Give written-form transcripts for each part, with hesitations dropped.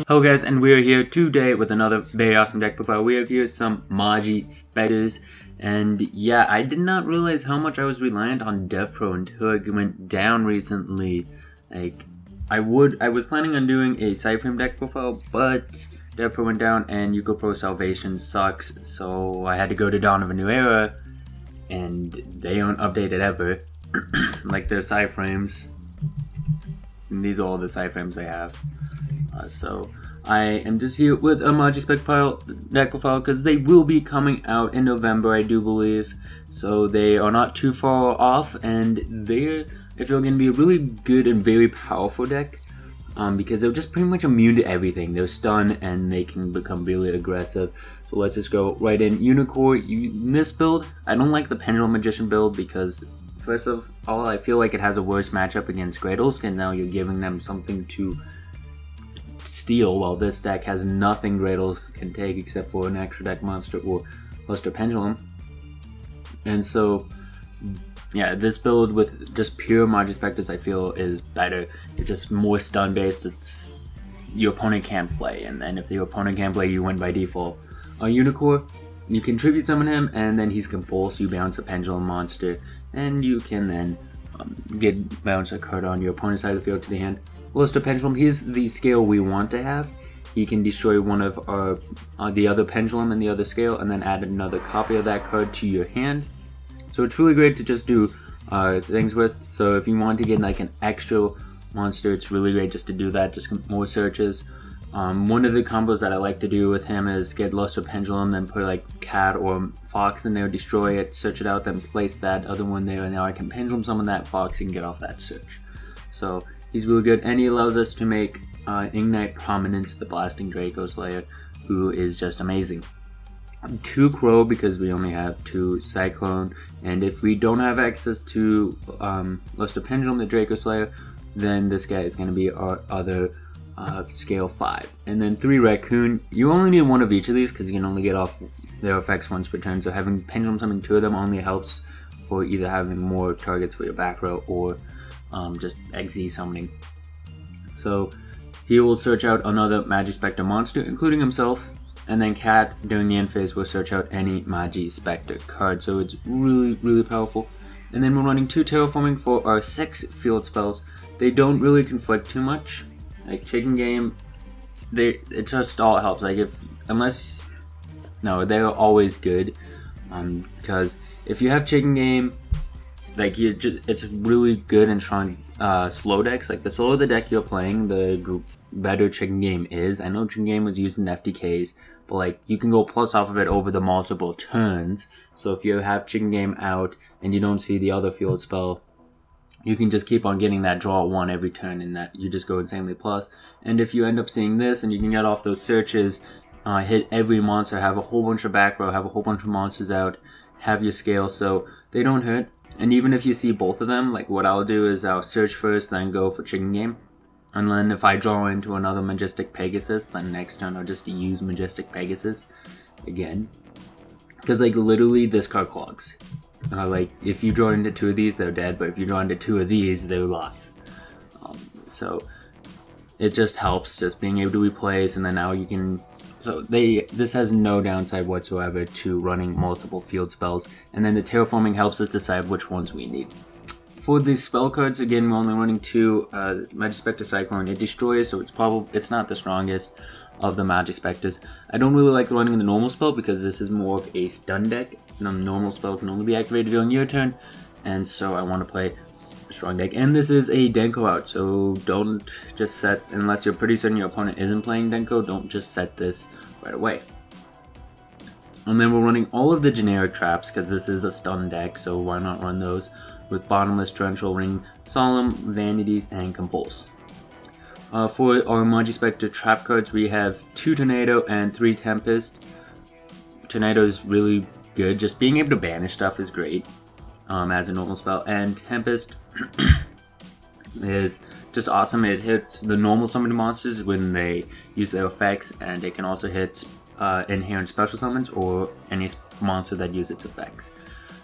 Hello guys, and we're here today with another very awesome deck profile. We have here some Majespecters, and yeah, I did not realize how much I was reliant on DevPro until it went down recently. Like, I was planning on doing a Cyframe deck profile, but DevPro went down and Yugioh Pro Salvation sucks, so I had to go to Dawn of a New Era, and they don't update it ever. Like their Cyframes, and these are all the Cyframes they have. So I am just here with a Majespecter deck profile because they will be coming out in November, I do believe. So they are not too far off, and I feel, going to be a really good and very powerful deck because they're just pretty much immune to everything. They're stun and they can become really aggressive. So let's just go right in. Unicorn, in this build, I don't like the Pendulum Magician build because first of all, I feel like it has a worse matchup against Gradles, and now you're giving them something to steal, while this deck has nothing Gradles can take except for an extra deck monster or Luster Pendulum. And so, yeah, this build with just pure Majespecters I feel is better. It's just more stun based. It's your opponent can't play, and then if your opponent can't play, you win by default. Unicorn, you can tribute summon him, and then he's compulsed. You bounce a Pendulum monster, and you can then bounce a card on your opponent's side of the field to the hand. Luster Pendulum, he's the scale we want to have. He can destroy one of the other Pendulum in the other scale and then add another copy of that card to your hand. So it's really great to just do things with. So if you want to get like an extra monster, it's really great just to do that, just more searches. One of the combos that I like to do with him is get Luster Pendulum, then put like Cat or Fox in there, destroy it, search it out, then place that other one there, and now I can Pendulum summon that Fox and get off that search. So he's really good, and he allows us to make Ignite Prominence, the Blasting Draco Slayer, who is just amazing. 2 Crow because we only have 2 Cyclone, and if we don't have access to Luster Pendulum, the Draco Slayer, then this guy is going to be our other scale 5. And then 3 Raccoon, you only need 1 of each of these because you can only get off their effects once per turn, so having Pendulum summon 2 of them only helps for either having more targets for your back row or just XZ summoning. So he will search out another Majespecter monster, including himself, and then Cat, during the end phase, will search out any Majespecter card. So it's really, really powerful. And then we're running 2 Terraforming for our 6 field spells. They don't really conflict too much. Like Chicken Game, it just all helps. Like they're always good. Because if you have Chicken Game, like it's really good and strong slow decks. Like the slower the deck you're playing, the better Chicken Game is. I know Chicken Game was used in FTKs, but like you can go plus off of it over the multiple turns. So if you have Chicken Game out and you don't see the other field spell, you can just keep on getting that draw 1 every turn, and that you just go insanely plus. And if you end up seeing this and you can get off those searches, hit every monster, have a whole bunch of back row, have a whole bunch of monsters out, have your scale so they don't hurt. And even if you see both of them, like what I'll do is I'll search first, then go for Chicken Game. And then if I draw into another Majestic Pegasus, then next turn I'll just use Majestic Pegasus again. Because like literally this card clogs. Like if you draw into 2 of these, they're dead, but if you draw into 2 of these, they're alive. So it just helps just being able to replace, and then now you can. So this has no downside whatsoever to running multiple field spells, and then the Terraforming helps us decide which ones we need. For the spell cards, again, we're only running 2 Majespecter Cyclone. It destroys, so it's not the strongest of the Majespecters. I don't really like running the normal spell because this is more of a stun deck. The normal spell can only be activated during your turn, and so I want to play a strong deck. And this is a Denko out, so don't just set, unless you're pretty certain your opponent isn't playing Denko, don't just set this right away. And then we're running all of the generic traps because this is a stun deck, so why not run those with Bottomless, Torrential Ring, Solemn, Vanities, and Compulse. For our Majespecter trap cards, we have 2 Tornado and 3 Tempest. Tornado is really good. Just being able to banish stuff is great as a normal spell. And Tempest is just awesome. It hits the normal summoned monsters when they use their effects, and it can also hit inherent special summons or any monster that uses its effects.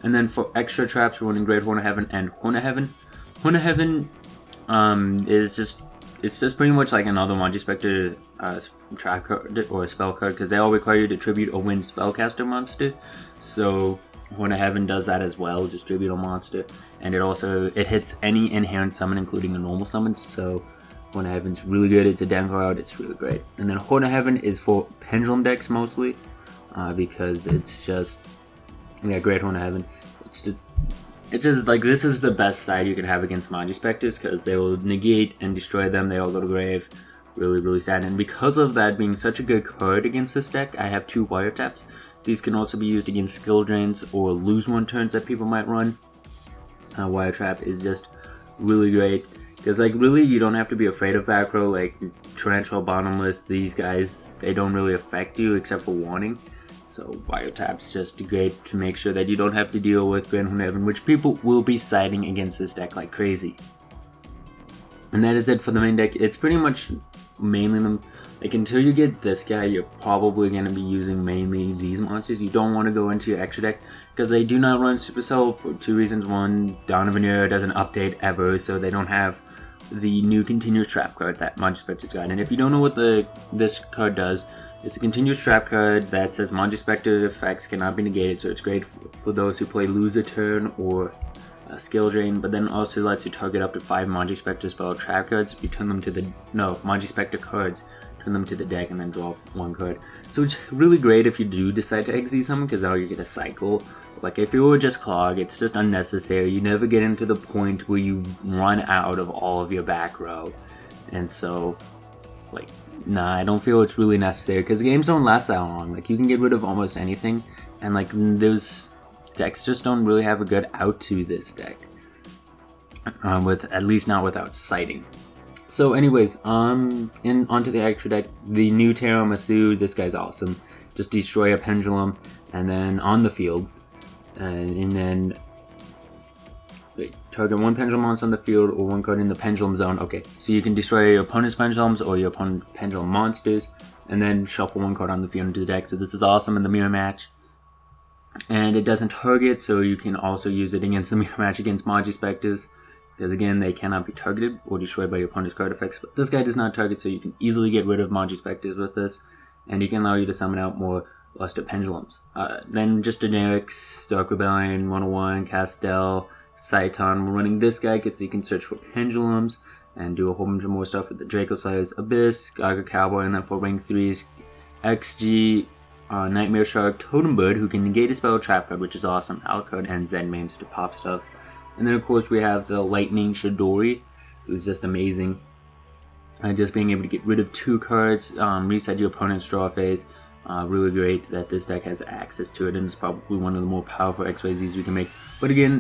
And then for extra traps, we're running Great Horn of Heaven and Horn of Heaven. Horn of Heaven is just it's just pretty much like another Majespecter trap card or spell card, because they all require you to tribute a wind spellcaster monster. So Horn of Heaven does that as well, just tribute a monster, and it hits any inherent summon, including a normal summon. So Horn of Heaven's really good. It's a Denko out. It's really great. And then Horn of Heaven is for pendulum decks mostly, because it's just great Horn of Heaven. It's just like, this is the best side you can have against Majespecters, because they will negate and destroy them. They all go to grave. Really, really sad. And because of that being such a good card against this deck, I have 2 wiretaps. These can also be used against skill drains or lose 1 turns that people might run. Wire Trap is just really great, because like, really, you don't have to be afraid of back row. Like Torrential, Bottomless, these guys, they don't really affect you except for warning. So Wire Tap's just great to make sure that you don't have to deal with Grand Horn of Heaven, which people will be siding against this deck like crazy. And that is it for the main deck. It's pretty much mainly them. Like, until you get this guy, you're probably going to be using mainly these monsters. You don't want to go into your extra deck, because they do not run Supercell for 2 reasons. One, Donovan Era doesn't update ever, so they don't have the new continuous trap card that Majespecter's got. And if you don't know what this card does, it's a continuous trap card that says Majespecter effects cannot be negated, so it's great for those who play lose a turn or skill drain, but then also lets you target up to 5 Majespecter spell trap cards. You turn them to Majespecter cards, turn them to the deck, and then draw 1 card. So it's really great if you do decide to exile someone, because now you get a cycle. Like, if you were just Clog, it's just unnecessary. You never get into the point where you run out of all of your back row. And so, like, nah, I don't feel it's really necessary, because games don't last that long. Like, you can get rid of almost anything, and like, those decks just don't really have a good out to this deck. With at least not without sighting. So anyways, onto the extra deck, the new Tiramisu. This guy's awesome. Just destroy a pendulum, and then on the field, and then target 1 pendulum monster on the field or 1 card in the pendulum zone. Okay, so you can destroy your opponent's pendulums or your opponent's pendulum monsters, and then shuffle 1 card on the field into the deck. So this is awesome in the mirror match. And it doesn't target, so you can also use it against the mirror match against Majespecters, because again, they cannot be targeted or destroyed by your opponent's card effects. But this guy does not target, so you can easily get rid of Majespecters with this, and you can allow you to summon out more Luster Pendulums. Then just generics, Dark Rebellion, 101, Castel, Saiton. We're running this guy because you can search for pendulums and do a whole bunch of more stuff with the Draco Slayers, Abyss, Gaga Cowboy, and then for rank 3s, XG, Nightmare Shark, Totem Bird, who can negate a spell trap card, which is awesome, Alucard, and Zenmains to pop stuff. And then of course we have the Lightning Shidori, who's just amazing. Just being able to get rid of 2 cards, reset your opponent's draw phase. Really great that this deck has access to it, and it's probably one of the more powerful XYZs we can make. But again,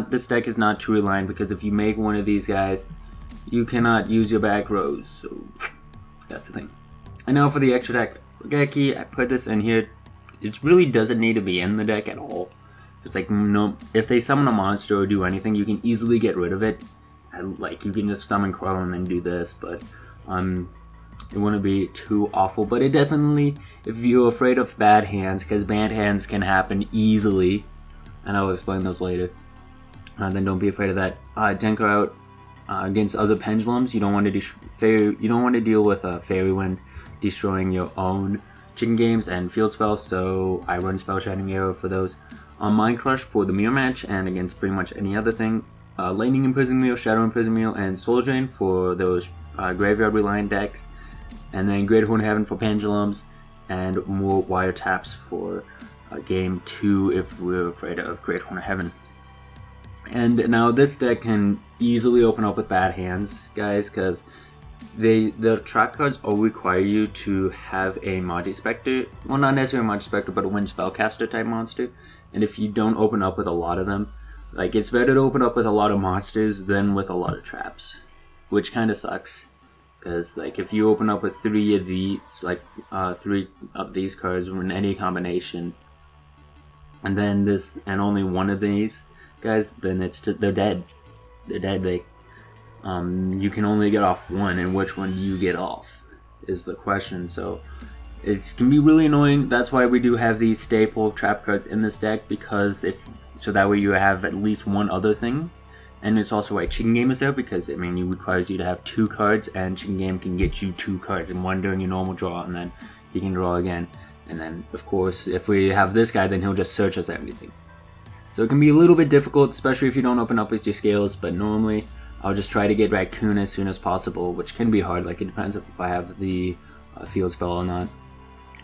this deck is not too reliant, because if you make one of these guys, you cannot use your back rows, so that's the thing. And now for the extra deck, Geki, I put this in here. It really doesn't need to be in the deck at all. Just like, no, if they summon a monster or do anything, you can easily get rid of it. And like, you can just summon Crow and then do this, but it wouldn't be too awful. But it definitely, if you're afraid of bad hands, because bad hands can happen easily, and I'll explain those later, then don't be afraid of that. Denko out against other pendulums. You don't want to deal with Fairy Wind destroying your own chicken games and field spells, so I run Spell Shining Arrow for those. Mind Crush for the mirror match and against pretty much any other thing. Lightning Imprison Meal, Shadow Imprison Meal, and Soul Drain for those graveyard reliant decks. And then Great Horn of Heaven for pendulums, and more wiretaps for game 2 if we're afraid of Great Horn of Heaven. And now this deck can easily open up with bad hands, guys, because the trap cards all require you to have a Majespecter, well, not necessarily a Majespecter, but a Wind Spellcaster type monster. And if you don't open up with a lot of them, like, it's better to open up with a lot of monsters than with a lot of traps, which kind of sucks. Because like, if you open up with 3 of these, like 3 of these cards in any combination, and then this and only 1 of these guys, then they're dead. They're dead. You can only get off 1, and which one do you get off is the question. So it can be really annoying. That's why we do have these staple trap cards in this deck, because so that way you have at least 1 other thing, And it's also why Chicken Game is there, because it requires you to have 2 cards, and Chicken Game can get you 2 cards, and 1 during your normal draw, and then you can draw again. And then, of course, if we have this guy, then he'll just search us everything. So it can be a little bit difficult, especially if you don't open up with your scales, but normally I'll just try to get Raccoon as soon as possible, which can be hard. Like, it depends if I have the field spell or not.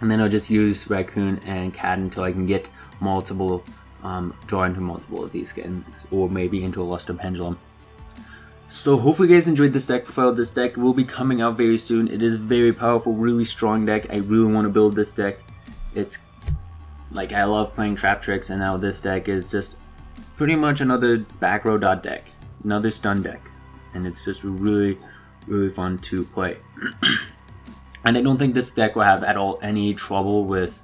And then I'll just use Raccoon and Cat until I can get multiple, draw into multiple of these skins, or maybe into a Luster Pendulum. So hopefully you guys enjoyed this deck profile. This deck will be coming out very soon. It is a very powerful, really strong deck. I really want to build this deck. It's like, I love playing Trap Tricks, and now this deck is just pretty much another back row dot deck, another stun deck, and it's just really, really fun to play. And I don't think this deck will have at all any trouble with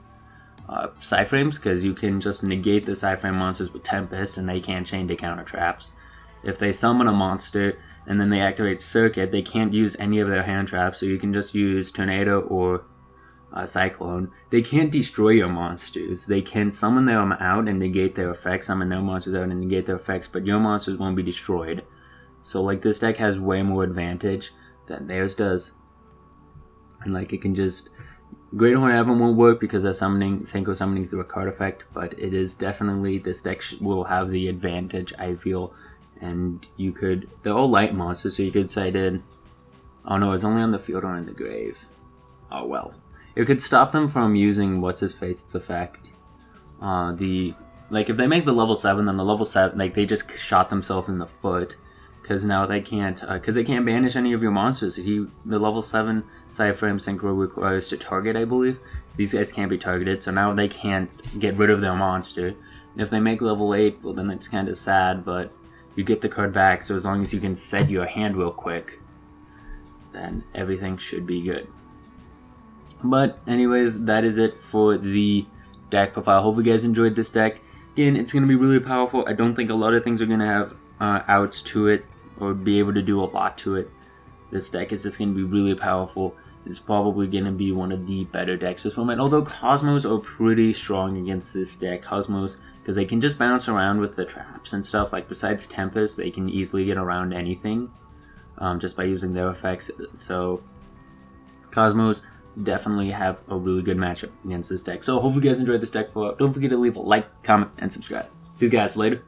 Psyframes, because you can just negate the Psyframe monsters with Tempest, and they can't chain to counter traps. If they summon a monster and then they activate Circuit, they can't use any of their hand traps, so you can just use Tornado or Cyclone. They can't destroy your monsters. They can summon them out and negate their effects, summon their monsters out and negate their effects, but your monsters won't be destroyed. So like, this deck has way more advantage than theirs does. And like, it can just, Great Horn Heaven won't work because they're summoning, Synchro summoning through a card effect, but it is definitely, this deck will have the advantage, I feel. And you could, they're all light monsters, so you could side in, oh no, it's only on the field or in the grave. Oh well. It could stop them from using what's-his-face's effect. Like, if they make the level 7, then the level 7, like, they just shot themselves in the foot. Because now they can't, because they can't banish any of your monsters. The level 7 Psyframe Synchro requires to target, I believe. These guys can't be targeted, so now they can't get rid of their monster. And if they make level 8, well, then it's kind of sad, but you get the card back, so as long as you can set your hand real quick, then everything should be good. But anyways, that is it for the deck profile. Hope you guys enjoyed this deck. Again, it's going to be really powerful. I don't think a lot of things are going to have outs to it, or be able to do a lot to it. This deck is just going to be really powerful. It's probably going to be one of the better decks this moment. Although Cosmos are pretty strong against this deck. Cosmos, because they can just bounce around with the traps and stuff. Like, besides Tempest, they can easily get around anything just by using their effects. So Cosmos definitely have a really good matchup against this deck. So hopefully you guys enjoyed this deck. Don't forget to leave a like, comment, and subscribe. See you guys later.